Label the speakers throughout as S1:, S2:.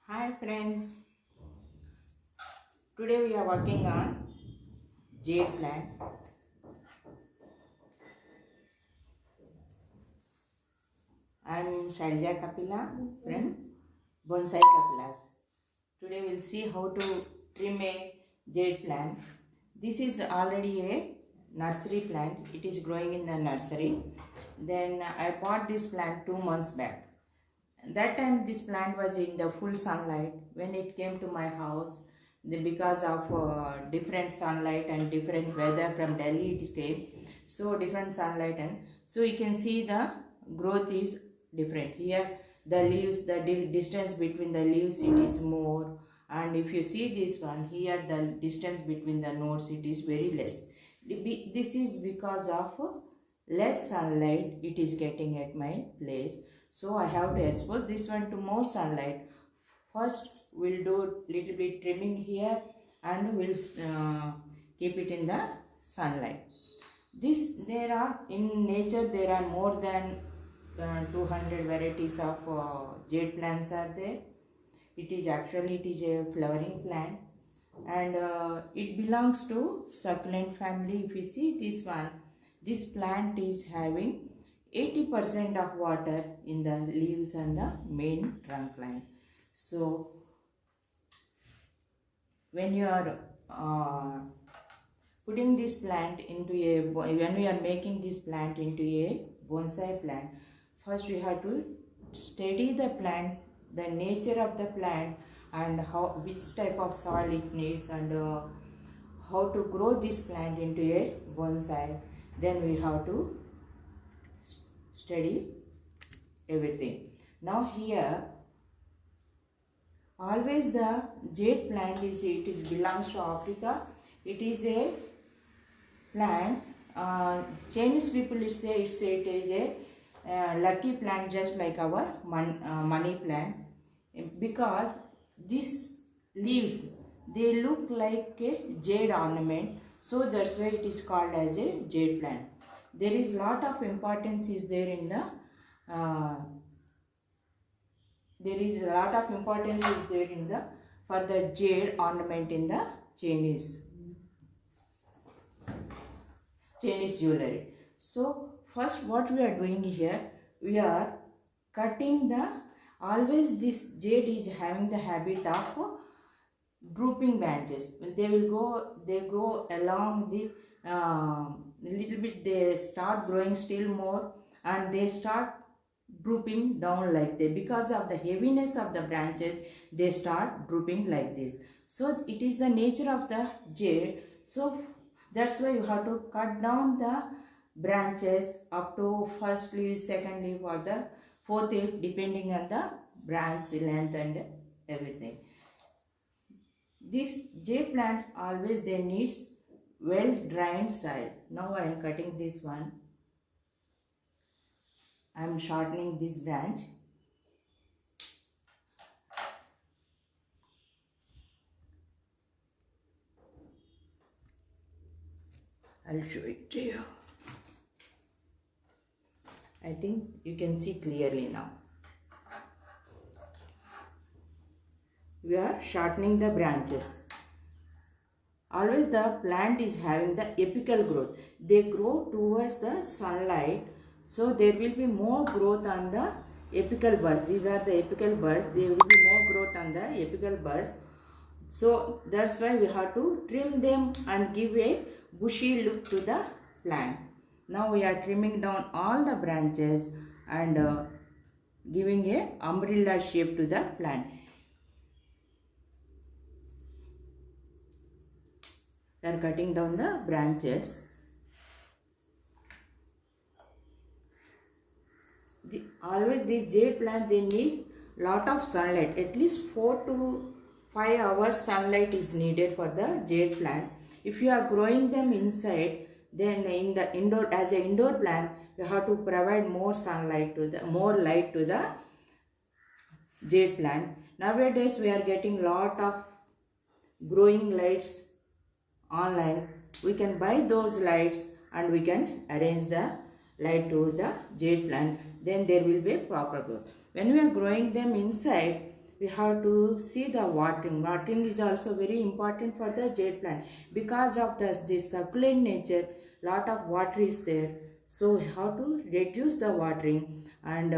S1: Hi friends, today we are working on jade plant. I am Shailja Kapila from Bonsai Kapilas. Today we will see how to trim a jade plant. This is already a nursery plant. It is growing in the nursery. Then I bought this plant 2 months back. That time this plant was in the full sunlight. When it came to my house, because of different sunlight and different weather from Delhi it came, so different sunlight, and so you can see the growth is different. Here the leaves, the distance between the leaves it is more, and if you see this one here, the distance between the nodes it is very less. This is because of less sunlight it is getting at my place. So I have to expose this one to more sunlight. First we'll do little bit trimming here and we'll keep it in the sunlight. There are in nature there are more than 200 varieties of jade plants are there. It is a flowering plant, and it belongs to succulent family. If you see this one, this plant is having 80% of water in the leaves and the main trunk line. So when you are putting this plant into when we are making this plant into a bonsai plant, first we have to study the plant, the nature of the plant, and which type of soil it needs, and how to grow this plant into a bonsai. Then we have to study everything. Now here always the jade plant belongs to Africa. It is a plant. Chinese people it is a lucky plant, just like our money plant, because these leaves they look like a jade ornament, so that's why it is called as a jade plant. There is lot of importance is there in the for the jade ornament in the Chinese jewelry. So first what we are doing here, we are cutting always this jade is having the habit of drooping branches. They go along the little bit, they start growing still more, and they start drooping down like that. Because of the heaviness of the branches, they start drooping like this. So it is the nature of the jade. So that's why you have to cut down the branches up to first leaf, second leaf, or the fourth leaf, depending on the branch length and everything. This jade plant always they needs well drained soil. Now I am cutting this one. I am shortening this branch. I'll show it to you. I think you can see clearly now. We are shortening the branches. Always the plant is having the apical growth. They grow towards the sunlight, so there will be more growth on the apical buds. These are the apical buds. There will be more growth on the apical buds. So that's why we have to trim them and give a bushy look to the plant. Now we are trimming down all the branches and giving a umbrella shape to the plant. We are cutting down the branches. Always this jade plant they need lot of sunlight. At least 4 to 5 hours sunlight is needed for the jade plant. If you are growing them inside, then in the indoor, as an indoor plant, you have to provide more sunlight to more light to the jade plant. Nowadays we are getting lot of growing lights online. We can buy those lights and we can arrange the light to the jade plant. Then there will be proper growth. When we are growing them inside, we have to see the watering. Watering is also very important for the jade plant. Because of this succulent nature, lot of water is there. So we have to reduce the watering, and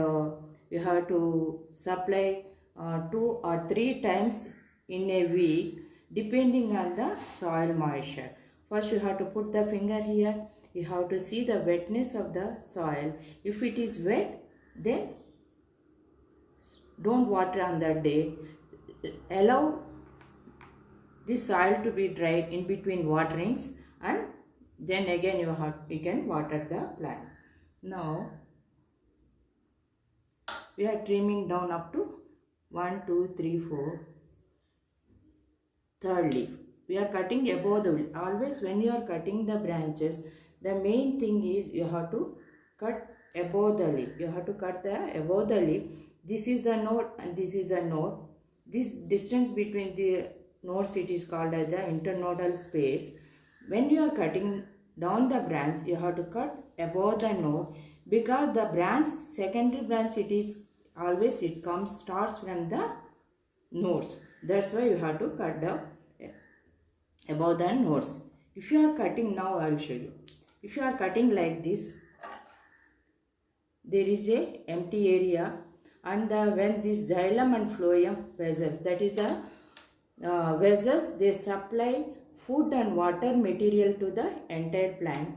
S1: you have to supply 2 or 3 times in a week depending on the soil moisture. First you have to put the finger here. You have to see the wetness of the soil. If it is wet, then don't water on that day. Allow the soil to be dry in between waterings, and then again you can water the plant. Now we are trimming down up to 1, 2, 3, 4, third leaf. We are cutting above the leaf. Always when you are cutting the branches, the main thing is you have to cut above the leaf. You have to cut the above the leaf. This is the node and this is the node. This distance between the nodes, it is called as the internodal space. When you are cutting down the branch, you have to cut above the node, because the branch, secondary branch, it starts from the nodes. That's why you have to cut down above the nodes. If you are cutting, now I will show you. If you are cutting like this, there is a empty area, and when this xylem and phloem vessels, that is a vessels, they supply food and water material to the entire plant.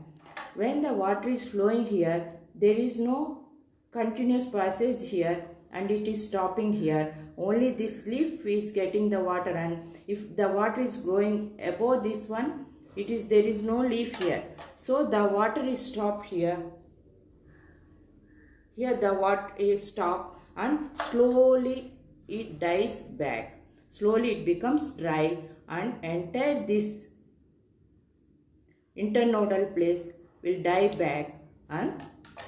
S1: When the water is flowing here, there is no continuous passage here, and it is stopping here. Only this leaf is getting the water, and if the water is going above this one, there is no leaf here. So the water is stopped here. Here the water is stopped, and slowly it dies back. Slowly it becomes dry, and entire this internodal place will die back, and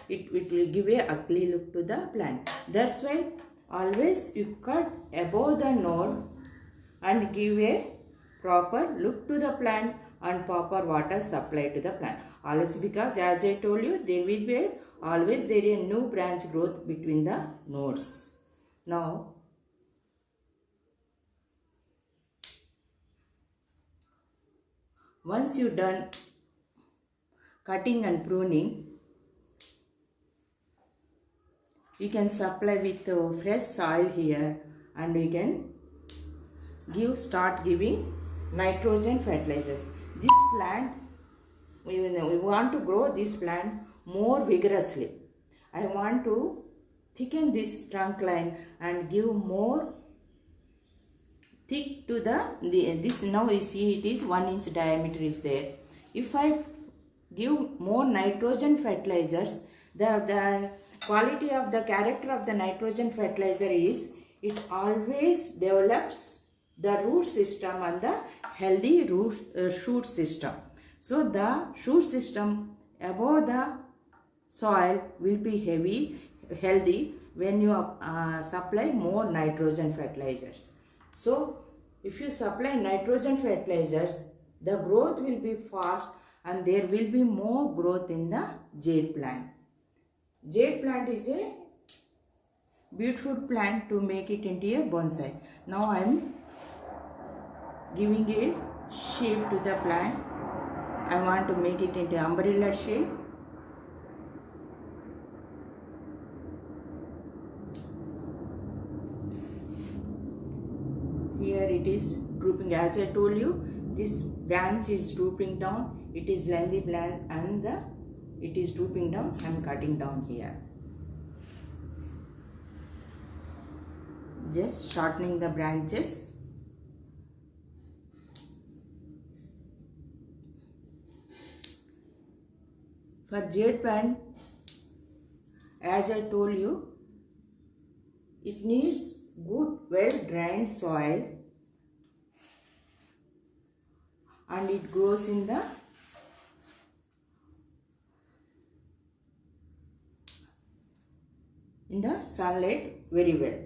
S1: it will give a ugly look to the plant. That's why always you cut above the node and give a proper look to the plant and proper water supply to the plant. Always, because as I told you, there will be always there is a new branch growth between the nodes. Now once you done cutting and pruning, we can supply with fresh soil here, and we can start giving nitrogen fertilizers. This plant, we want to grow this plant more vigorously. I want to thicken this trunk line and give more thick to this. Now you see it is 1 inch diameter is there. If I give more nitrogen fertilizers, the quality of the character of the nitrogen fertilizer is it always develops the root system and the healthy shoot system. So the shoot system above the soil will be healthy when you supply more nitrogen fertilizers. So if you supply nitrogen fertilizers, the growth will be fast, and there will be more growth in the jade plant. Jade plant is a beautiful plant to make it into a bonsai. Now I am giving a shape to the plant. I want to make it into umbrella shape. Here it is drooping. As I told you, this branch is drooping down. It is lengthy branch, and it is drooping down. I am cutting down here. Just shortening the branches. For jade plant, as I told you, it needs good well-drained soil, and it grows in the sunlight very well.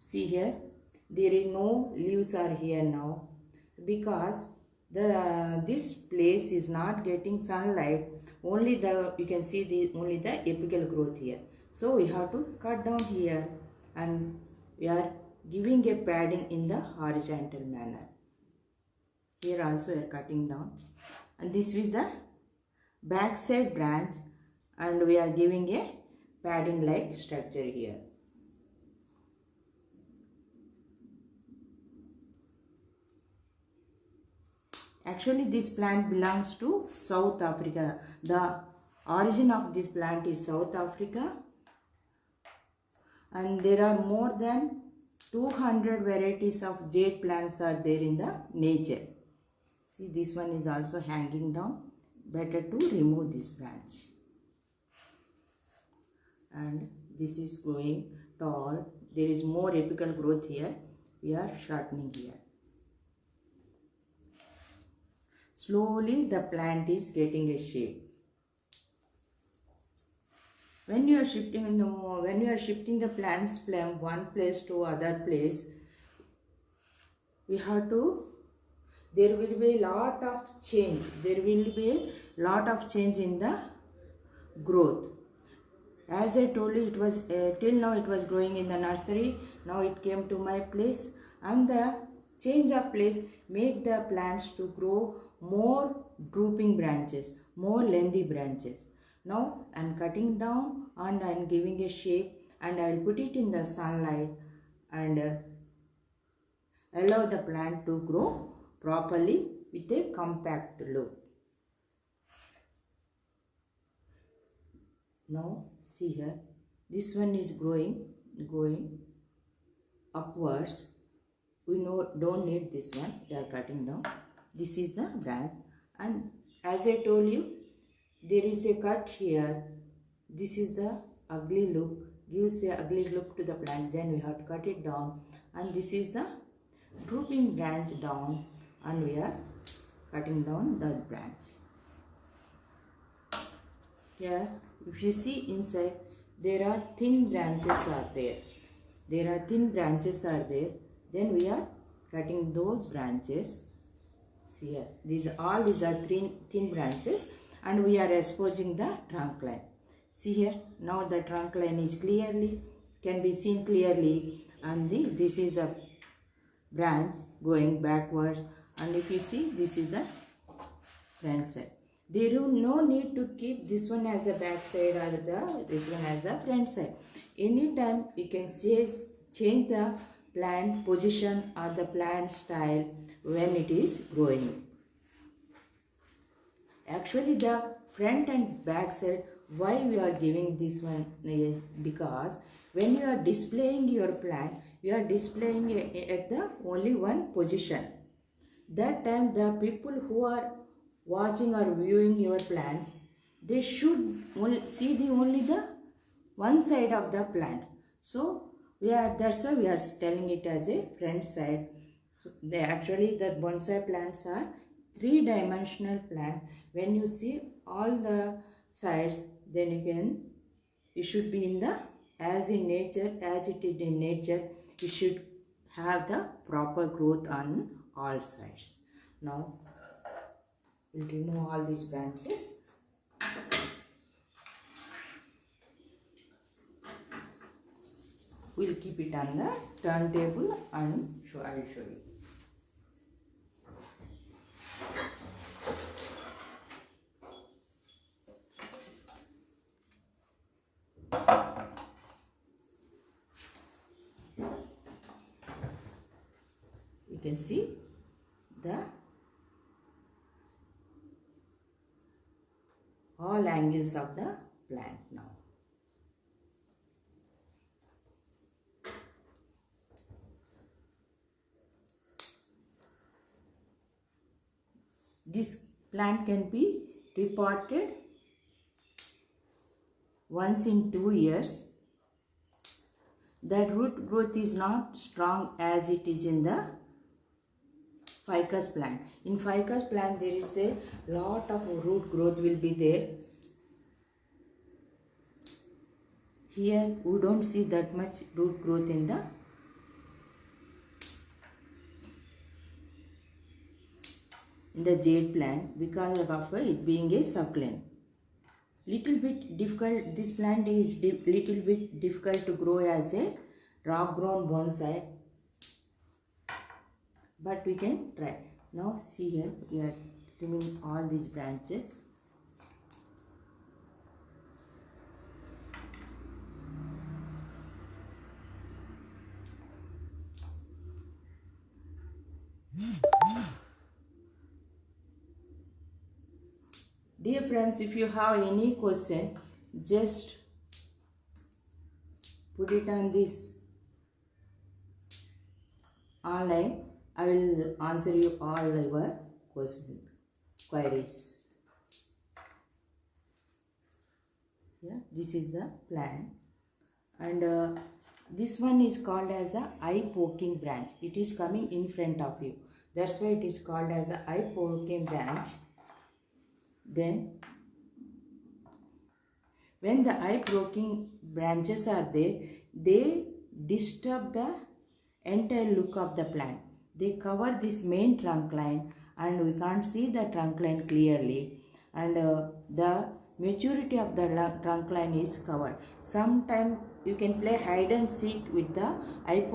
S1: See here, there is no leaves are here now, because this place is not getting sunlight. Only you can see only the apical growth here. So we have to cut down here and we are giving a padding in the horizontal manner. Here also we are cutting down, and this is the back side branch, and we are giving a padding like structure here. Actually this plant belongs to South Africa. The origin of this plant is South Africa, and there are more than 200 varieties of jade plants are there in the nature. See, this one is also hanging down. Better to remove this branch. And this is growing tall. There is more apical growth here. We are shortening here. Slowly the plant is getting a shape. When you are shifting the plants from one place to other place, we have to, there will be a lot of change. There will be a lot of change in the growth. As I told you, it was till now it was growing in the nursery. Now it came to my place, and the change of place make the plants to grow more drooping branches, more lengthy branches. Now I am cutting down and I am giving a shape, and I will put it in the sunlight and allow the plant to grow properly with a compact look. Now see here, this one is going upwards. We don't need this one. We are cutting down. This is the branch, and as I told you, there is a cut here. This is the ugly look, gives a ugly look to the plant. Then we have to cut it down, and this is the drooping branch down, and we are cutting down that branch. Here, if you see inside, there are thin branches are there. There are thin branches are there. Then we are cutting those branches. See here, these are thin branches, and we are exposing the trunk line. See here, now the trunk line is can be seen clearly, and this is the branch going backwards, and if you see, this is the front side. There is no need to keep this one as the back side or this one as the front side. Anytime you can change the plant position or the plant style when it is growing. Actually, the front and back side, why we are giving this one is because when you are displaying your plant, you are displaying at the only one position. That time the people who are watching or viewing your plants, they should see only the one side of the plant. So that's why we are telling it as a front side. So the bonsai plants are three-dimensional plants. When you see all the sides, then you should be in the as it is in nature. You should have the proper growth on all sides. Now we'll remove all these branches. We'll keep it on the turntable and I will show you. You can see all angles of the plant now. This plant can be repotted once in 2 years. That root growth is not strong as it is in the ficus plant. In ficus plant there is a lot of root growth will be there. Here we don't see that much root growth in the jade plant because of it being a succulent. little bit difficult. This plant is little bit difficult to grow as a rock grown bonsai, but we can try. Now see here, we are trimming all these branches. Dear friends, if you have any question, just put it on this online. I will answer you all your queries. Yeah, this is the plant, and this one is called as the eye poking branch. It is coming in front of you. That's why it is called as the eye poking branch. Then when the eye poking branches are there, they disturb the entire look of the plant. They cover this main trunk line and we can't see the trunk line clearly, and the maturity of the trunk line is covered. Sometimes you can play hide and seek with the eye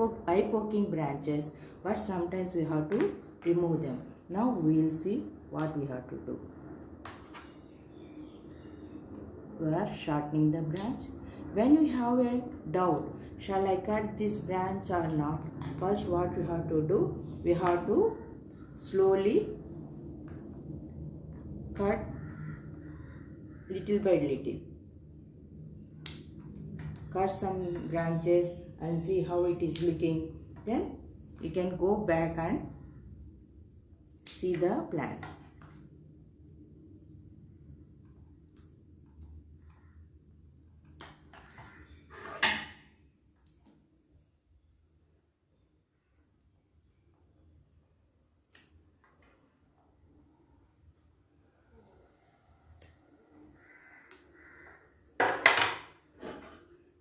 S1: poking branches, but sometimes we have to remove them. Now we will see what we have to do. We are shortening the branch. When we have a doubt, shall I cut this branch or not? First what we have to do, we have to slowly cut little by little. Cut some branches and see how it is looking. Then you can go back and see the plant.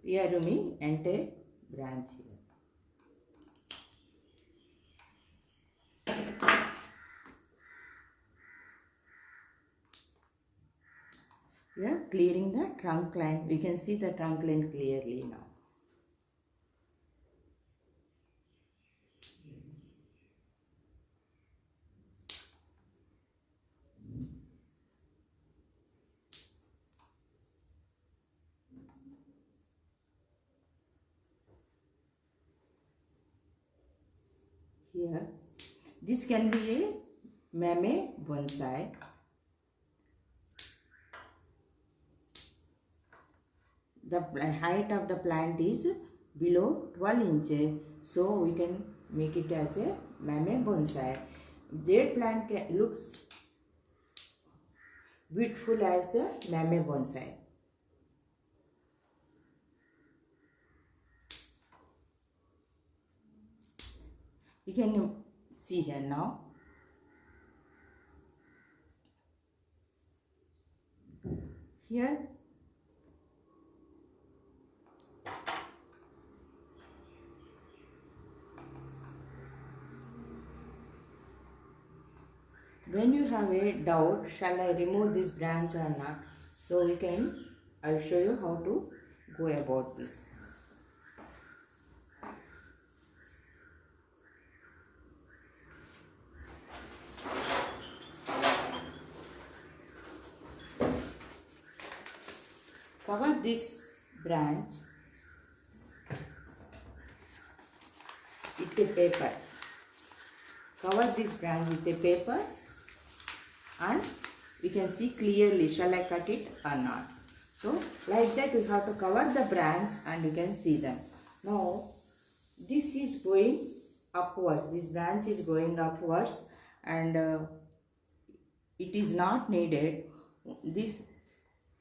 S1: We are removing entire branch here. We are clearing the trunk line. We can see the trunk line clearly now. Here, this can be a mame bonsai. The height of the plant is below 12 inches, so we can make it as a mame bonsai. Jade plant looks beautiful as a mame bonsai. You can see here now. Here when you have a doubt, shall I remove this branch or not? So I'll show you how to go about this. Cover this branch with a paper. Cover this branch with a paper and we can see clearly shall I cut it or not. So like that we have to cover the branch and you can see them. Now this is going upwards. This branch is going upwards and it is not needed. This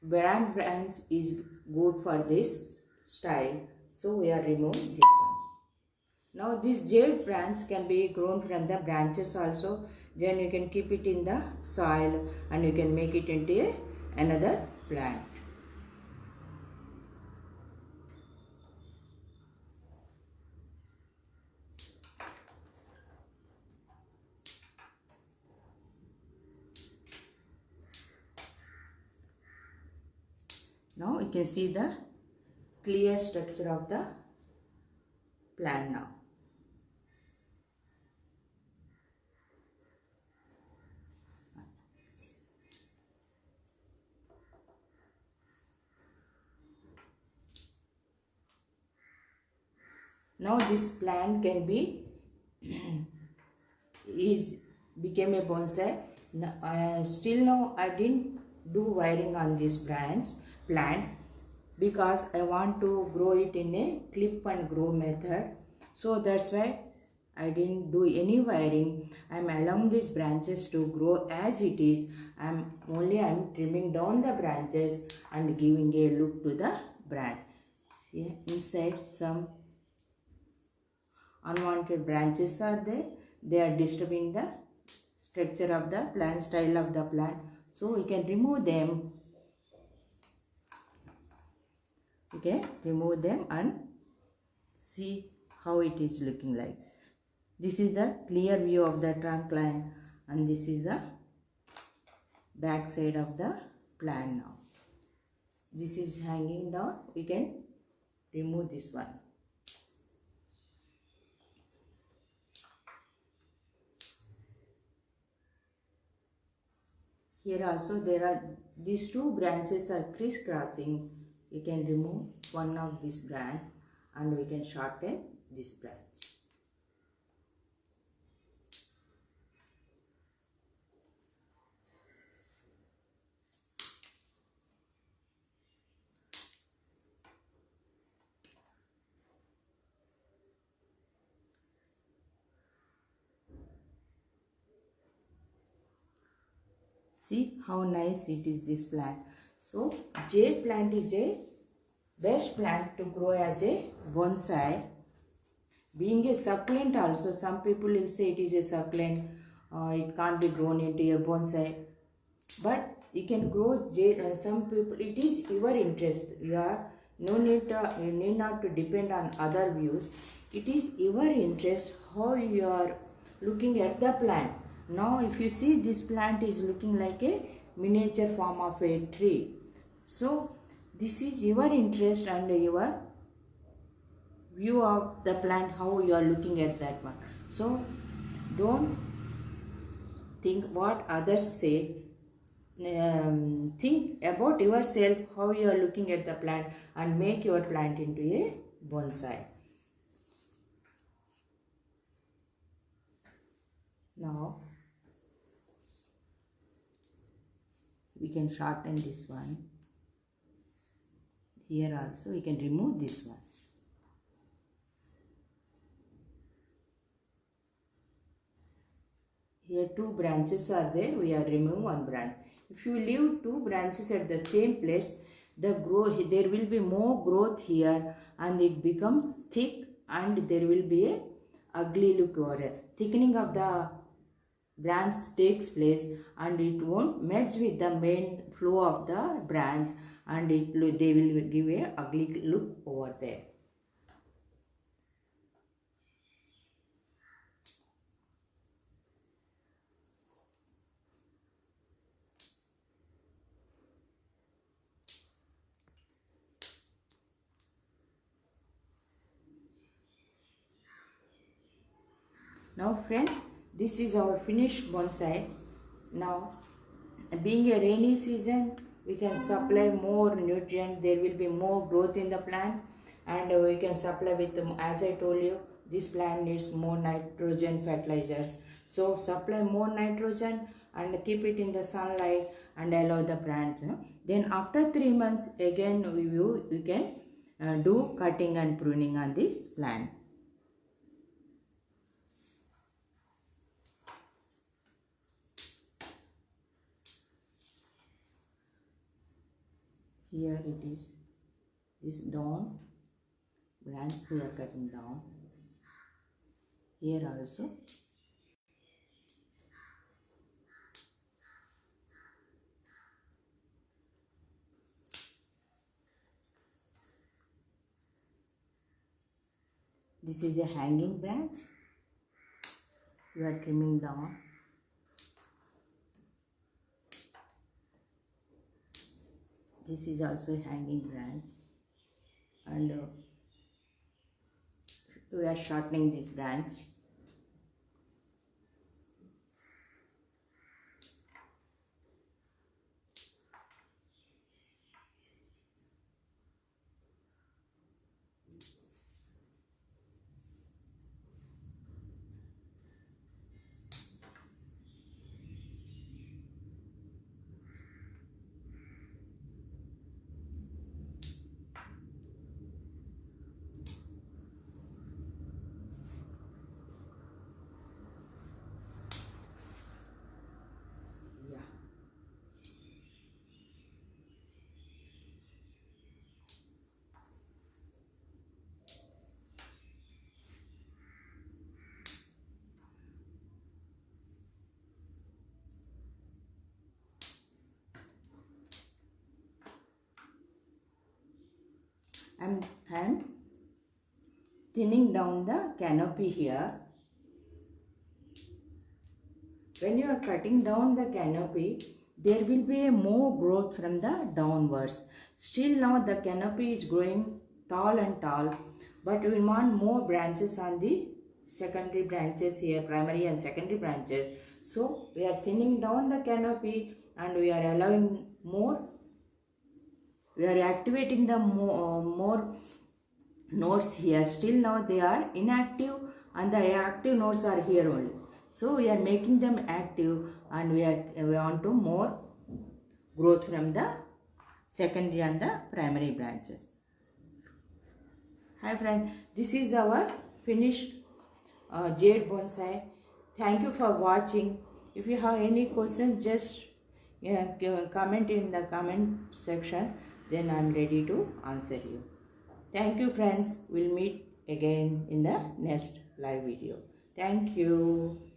S1: branch is good for this style, so we are removing this one. Now this jade branch can be grown from the branches also. Then you can keep it in the soil and you can make it into another plant. Now you can see the clear structure of the plant now. Now this plant can be became a bonsai. Still now I didn't do wiring on this plant because I want to grow it in a clip and grow method. So that's why I didn't do any wiring. I'm allowing these branches to grow as it is. I'm trimming down the branches and giving a look to the branch. See, inside some unwanted branches are there. They are disturbing the structure of the plant, style of the plant. So we can remove them. Okay, remove them and see how it is looking like. This is the clear view of the trunk line and this is the back side of the plant now. This is hanging down. We can remove this one. Here also there are these two branches are crisscrossing. You can remove one of this branch and we can shorten this branch. See how nice it is, this plant. So jade plant is a best plant to grow as a bonsai. Being a succulent also, some people will say it is a succulent, it can't be grown into a bonsai. But you can grow jade, some people, it is your interest. You need not to depend on other views. It is your interest how you are looking at the plant. Now if you see, this plant is looking like a miniature form of a tree. So this is your interest and your view of the plant, how you are looking at that one. So don't think what others say. Think about yourself, how you are looking at the plant and make your plant into a bonsai. Now we can shorten this one. Here also we can remove this one. Here two branches are there, we are removing one branch. If you leave two branches at the same place, there will be more growth here and it becomes thick and there will be a ugly look over it. Thickening of the branch takes place and it won't match with the main flow of the branch and they will give a ugly look over there. Now friends, this is our finished bonsai. Now being a rainy season, we can supply more nutrient, there will be more growth in the plant and we can supply with, as I told you, this plant needs more nitrogen fertilizers. So supply more nitrogen and keep it in the sunlight and allow the plant. Then after 3 months again we can do cutting and pruning on this plant. Here it is, this down branch we are cutting down. Here also. This is a hanging branch. We are trimming down. this is also hanging branch, and we are shortening this branch. I'm thinning down the canopy here. When you are cutting down the canopy, there will be a more growth from the downwards. Still now the canopy is growing tall and tall, but we want more branches on the secondary branches here, primary and secondary branches. So we are thinning down the canopy and we are allowing more. We are activating the more nodes here. Still now they are inactive and the active nodes are here only. So we are making them active and we want to more growth from the secondary and the primary branches. Hi friends, this is our finished jade bonsai. Thank you for watching. If you have any questions, just comment in the comment section, then I am ready to answer you. Thank you friends. We'll meet again in the next live video. Thank you.